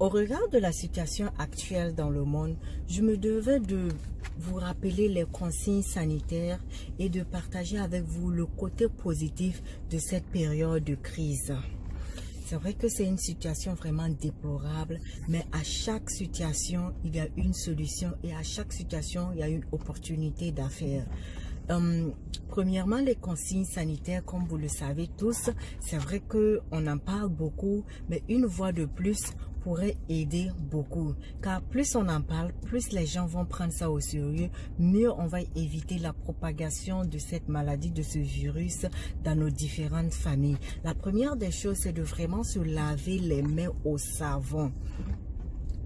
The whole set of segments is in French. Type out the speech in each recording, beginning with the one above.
Au regard de la situation actuelle dans le monde, je me devais de vous rappeler les consignes sanitaires et de partager avec vous le côté positif de cette période de crise. C'est vrai que c'est une situation vraiment déplorable, mais à chaque situation, il y a une solution et à chaque situation, il y a une opportunité d'affaires. Premièrement, les consignes sanitaires, comme vous le savez tous, c'est vrai qu'on en parle beaucoup, mais une voix de plus pourrait aider beaucoup. Car plus on en parle, plus les gens vont prendre ça au sérieux, mieux on va éviter la propagation de cette maladie, de ce virus dans nos différentes familles. La première des choses, c'est de vraiment se laver les mains au savon.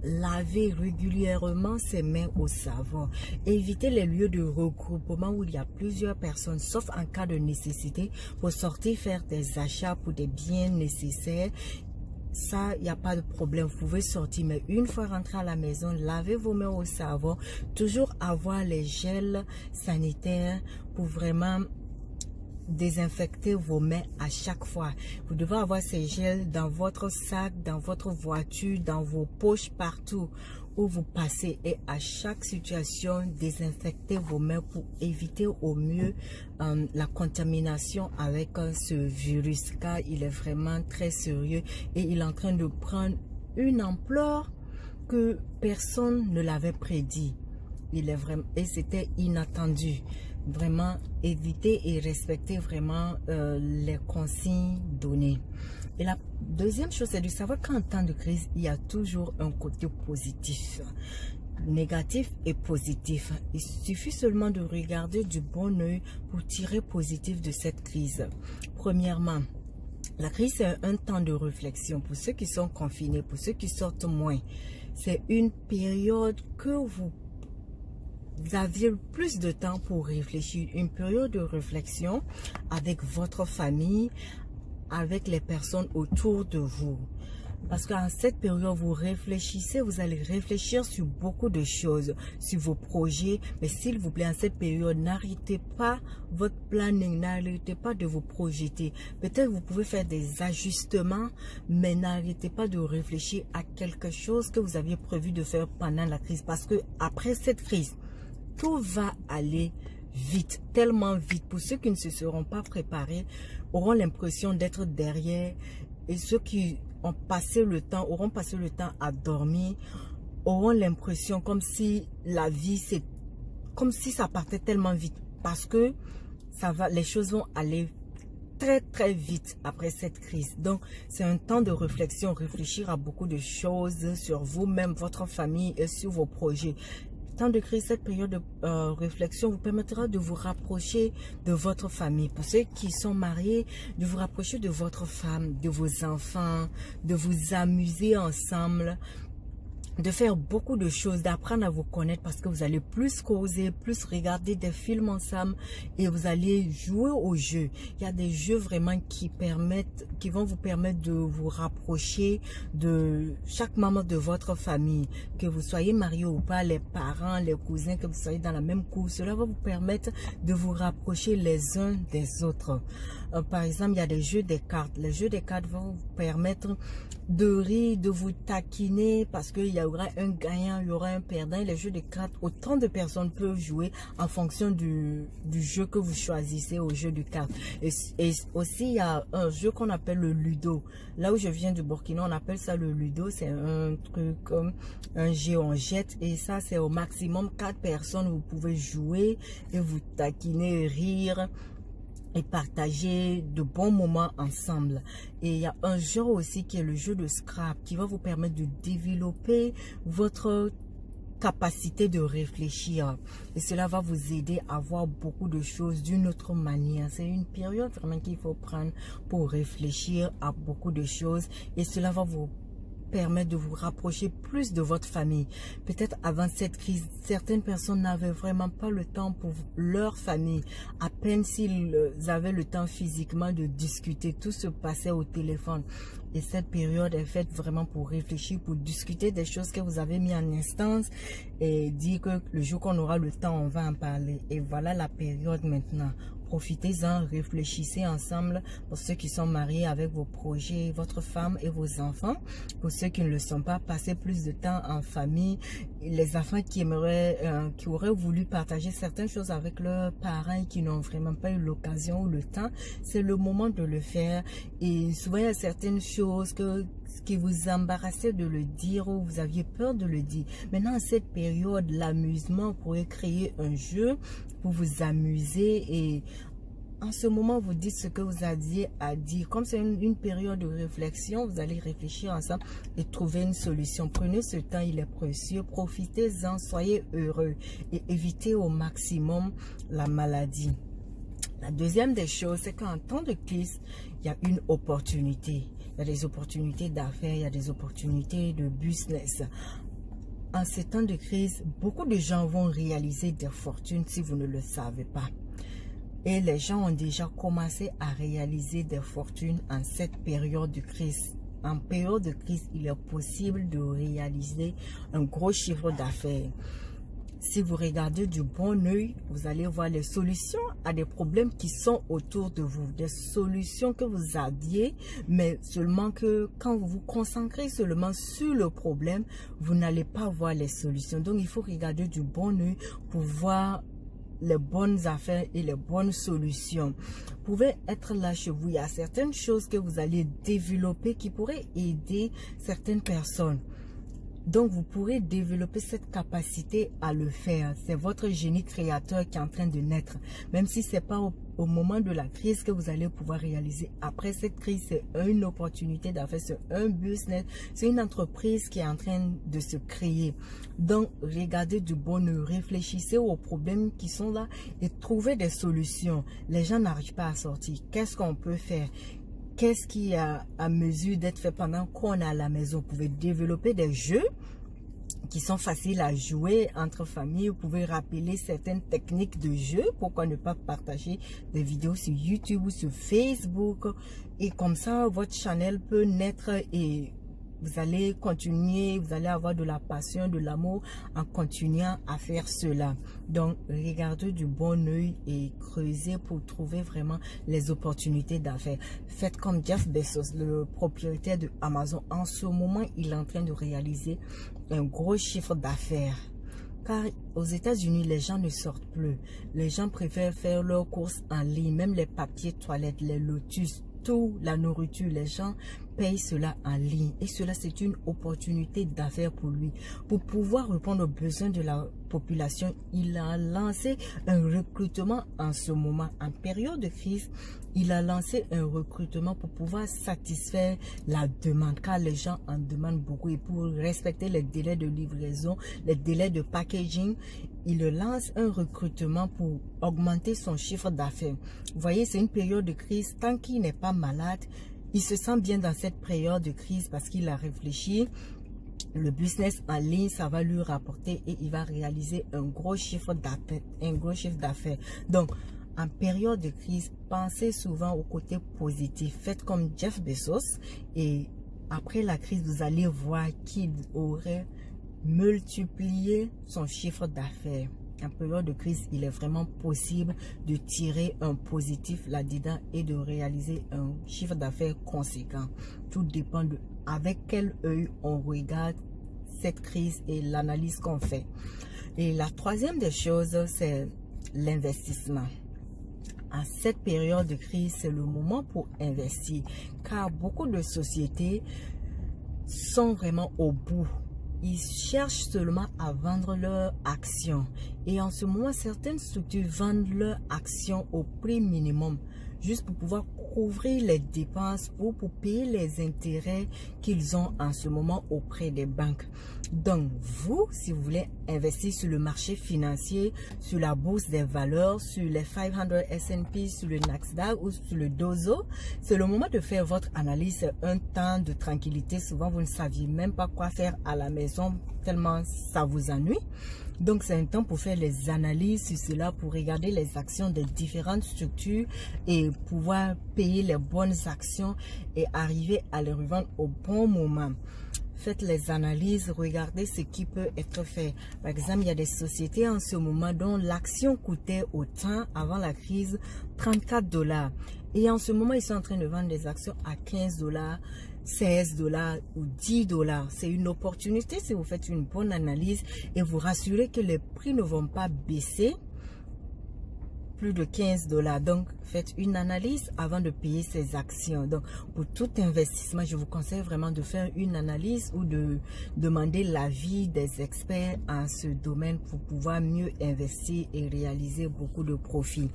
Laver régulièrement ses mains au savon. Éviter les lieux de regroupement où il y a plusieurs personnes, sauf en cas de nécessité, pour sortir faire des achats pour des biens nécessaires. Ça, il n'y a pas de problème, vous pouvez sortir, mais une fois rentré à la maison, lavez vos mains au savon. Toujours avoir les gels sanitaires pour vraiment désinfecter vos mains à chaque fois. Vous devez avoir ces gels dans votre sac, dans votre voiture, dans vos poches, partout où vous passez, et à chaque situation désinfectez vos mains pour éviter au mieux la contamination avec ce virus, car il est vraiment très sérieux et il est en train de prendre une ampleur que personne ne l'avait prédit. Il est vraiment, et c'était inattendu. Vraiment éviter et respecter vraiment les consignes données. Et la deuxième chose, c'est de savoir qu'en temps de crise, il y a toujours un côté positif, négatif et positif. Il suffit seulement de regarder du bon œil pour tirer positif de cette crise. Premièrement, la crise, c'est un temps de réflexion pour ceux qui sont confinés, pour ceux qui sortent moins. C'est une période que vous aviez plus de temps pour réfléchir, une période de réflexion avec votre famille, avec les personnes autour de vous. Parce qu'en cette période, vous réfléchissez, vous allez réfléchir sur beaucoup de choses, sur vos projets. Mais s'il vous plaît, en cette période, n'arrêtez pas votre planning, n'arrêtez pas de vous projeter. Peut-être vous pouvez faire des ajustements, mais n'arrêtez pas de réfléchir à quelque chose que vous aviez prévu de faire pendant la crise. Parce que après cette crise, tout va aller vite, tellement vite. Pour ceux qui ne se seront pas préparés, auront l'impression d'être derrière, et ceux qui ont passé le temps, auront passé le temps à dormir, auront l'impression comme si la vie, c'est comme si ça partait tellement vite, parce que ça va, les choses vont aller très vite après cette crise. Donc c'est un temps de réflexion, réfléchir à beaucoup de choses sur vous-même, votre famille et sur vos projets. Temps de crise, cette période de réflexion vous permettra de vous rapprocher de votre famille. Pour ceux qui sont mariés, de vous rapprocher de votre femme, de vos enfants, de vous amuser ensemble, de faire beaucoup de choses, d'apprendre à vous connaître, parce que vous allez plus causer, plus regarder des films ensemble, et vous allez jouer aux jeux. Il y a des jeux vraiment qui vont vous permettre de vous rapprocher de chaque membre de votre famille, que vous soyez marié ou pas, les parents, les cousins, que vous soyez dans la même cour. Cela va vous permettre de vous rapprocher les uns des autres. Par exemple, il y a des jeux des cartes. Les jeux des cartes vont vous permettre de rire, de vous taquiner, parce qu'il y aura un gagnant, il y aura un perdant. Et les jeux de cartes, autant de personnes peuvent jouer en fonction du jeu que vous choisissez au jeu de cartes. Et aussi, il y a un jeu qu'on appelle le Ludo. Là où je viens du Burkina, on appelle ça le Ludo. C'est un truc comme un jeu on jette, et ça, c'est au maximum 4 personnes. Vous pouvez jouer et vous taquiner, rire et partager de bons moments ensemble. Et il y a un jeu aussi qui est le jeu de Scrap, qui va vous permettre de développer votre capacité de réfléchir, et cela va vous aider à voir beaucoup de choses d'une autre manière. C'est une période vraiment qu'il faut prendre pour réfléchir à beaucoup de choses, et cela va vous permettre de vous rapprocher plus de votre famille. Peut-être avant cette crise, certaines personnes n'avaient vraiment pas le temps pour leur famille. À peine s'ils avaient le temps physiquement de discuter, tout se passait au téléphone. Et cette période est faite vraiment pour réfléchir, pour discuter des choses que vous avez mis en instance, et dire que le jour qu'on aura le temps, on va en parler. Et voilà la période maintenant. profitez-en, réfléchissez ensemble pour ceux qui sont mariés avec vos projets, votre femme et vos enfants. Pour ceux qui ne le sont pas, passez plus de temps en famille. Les enfants qui auraient voulu partager certaines choses avec leurs parents et qui n'ont vraiment pas eu l'occasion ou le temps, c'est le moment de le faire. Et souvent, il y a certaines choses qui vous embarrassait de le dire ou vous aviez peur de le dire. Maintenant, à cette période, l'amusement, vous pourrez créer un jeu pour vous amuser et en ce moment, vous dites ce que vous aviez à dire. Comme c'est une période de réflexion, vous allez réfléchir ensemble et trouver une solution. Prenez ce temps, il est précieux. Profitez-en, soyez heureux et évitez au maximum la maladie. La deuxième des choses, c'est qu'en temps de crise, il y a une opportunité. Il y a des opportunités d'affaires, il y a des opportunités de business. En ces temps de crise, beaucoup de gens vont réaliser des fortunes si vous ne le savez pas. Et les gens ont déjà commencé à réaliser des fortunes en cette période de crise. En période de crise, il est possible de réaliser un gros chiffre d'affaires. Si vous regardez du bon œil, vous allez voir les solutions à des problèmes qui sont autour de vous. Des solutions que vous aviez, mais seulement que quand vous vous concentrez seulement sur le problème, vous n'allez pas voir les solutions. Donc, il faut regarder du bon œil pour voir les bonnes affaires et les bonnes solutions. Vous pouvez être là chez vous. Il y a certaines choses que vous allez développer qui pourraient aider certaines personnes. Donc, vous pourrez développer cette capacité à le faire. C'est votre génie créateur qui est en train de naître. Même si ce n'est pas au moment de la crise que vous allez pouvoir réaliser. Après cette crise, c'est une opportunité d'affaires, c'est un business, c'est une entreprise qui est en train de se créer. Donc, regardez du bon œil, réfléchissez aux problèmes qui sont là et trouvez des solutions. Les gens n'arrivent pas à sortir. Qu'est-ce qu'on peut faire? Qu'est-ce qui est à mesure d'être fait pendant qu'on est à la maison? Vous pouvez développer des jeux qui sont faciles à jouer entre familles. Vous pouvez rappeler certaines techniques de jeu. Pourquoi ne pas partager des vidéos sur YouTube ou sur Facebook? Et comme ça, votre channel peut naître et vous allez continuer, vous allez avoir de la passion, de l'amour en continuant à faire cela. Donc, regardez du bon œil et creusez pour trouver vraiment les opportunités d'affaires. Faites comme Jeff Bezos, le propriétaire de Amazon. En ce moment, il est en train de réaliser un gros chiffre d'affaires. Car aux États-Unis, les gens ne sortent plus. Les gens préfèrent faire leurs courses en ligne, même les papiers toilettes, les lotus, tout, la nourriture, les gens payent cela en ligne. Et cela, c'est une opportunité d'affaires pour lui. Pour pouvoir répondre aux besoins de la population, il a lancé un recrutement en ce moment. En période de crise, il a lancé un recrutement pour pouvoir satisfaire la demande. Car les gens en demandent beaucoup. Et pour respecter les délais de livraison, les délais de packaging, il lance un recrutement pour augmenter son chiffre d'affaires. Vous voyez, c'est une période de crise. Tant qu'il n'est pas malade, il se sent bien dans cette période de crise parce qu'il a réfléchi. Le business en ligne, ça va lui rapporter et il va réaliser un gros chiffre d'affaires. Donc, en période de crise, pensez souvent au côté positif. Faites comme Jeff Bezos et après la crise, vous allez voir qu'il aurait multiplié son chiffre d'affaires. En période de crise, il est vraiment possible de tirer un positif là-dedans et de réaliser un chiffre d'affaires conséquent. Tout dépend de avec quel œil on regarde cette crise et l'analyse qu'on fait. Et la troisième des choses, c'est l'investissement. En cette période de crise, c'est le moment pour investir, car beaucoup de sociétés sont vraiment au bout. Ils cherchent seulement à vendre leurs actions. Et en ce moment, certaines structures vendent leurs actions au prix minimum, juste pour pouvoir couvrir les dépenses ou pour payer les intérêts qu'ils ont en ce moment auprès des banques. Donc, vous, si vous voulez investir sur le marché financier, sur la bourse des valeurs, sur les 500 S&P, sur le Nasdaq ou sur le Dow Jones, c'est le moment de faire votre analyse. C'est un temps de tranquillité. Souvent, vous ne saviez même pas quoi faire à la maison tellement ça vous ennuie. Donc, c'est un temps pour faire les analyses sur cela, pour regarder les actions des différentes structures et pouvoir payer les bonnes actions et arriver à les revendre au bon moment. faites les analyses, regardez ce qui peut être fait. Par exemple, il y a des sociétés en ce moment dont l'action coûtait autant avant la crise, 34 $. Et en ce moment, ils sont en train de vendre des actions à 15 $, 16 $ ou 10 $. C'est une opportunité si vous faites une bonne analyse et vous rassurez que les prix ne vont pas baisser plus de 15 $. Donc, faites une analyse avant de payer ces actions. Donc, pour tout investissement, je vous conseille vraiment de faire une analyse ou de demander l'avis des experts en ce domaine pour pouvoir mieux investir et réaliser beaucoup de profits.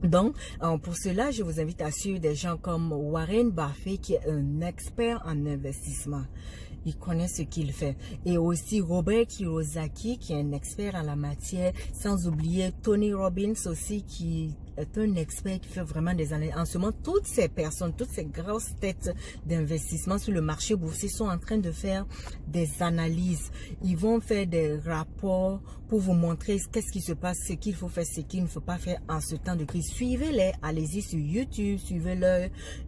Donc, pour cela, je vous invite à suivre des gens comme Warren Buffett, qui est un expert en investissement. Il connaît ce qu'il fait. Et aussi Robert Kiyosaki, qui est un expert en la matière. Sans oublier Tony Robbins aussi, qui est un expert qui fait vraiment des analyses. En ce moment, toutes ces personnes, toutes ces grosses têtes d'investissement sur le marché boursier sont en train de faire des analyses. Ils vont faire des rapports pour vous montrer qu'est-ce qui se passe, ce qu'il faut faire, ce qu'il ne faut pas faire en ce temps de crise. Suivez-les, allez-y sur YouTube, suivez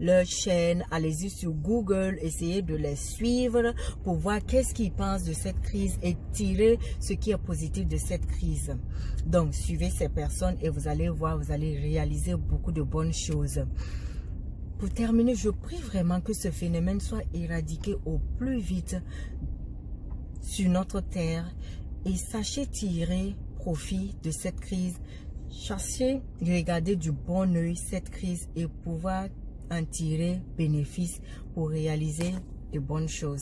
leur chaîne, allez-y sur Google, essayez de les suivre pour voir qu'est-ce qu'ils pensent de cette crise et tirer ce qui est positif de cette crise. Donc, suivez ces personnes et vous allez voir, vous allez réaliser beaucoup de bonnes choses. Pour terminer, je prie vraiment que ce phénomène soit éradiqué au plus vite sur notre terre et sachez tirer profit de cette crise. Cherchez, regardez du bon œil cette crise et pouvoir en tirer bénéfice pour réaliser de bonnes choses.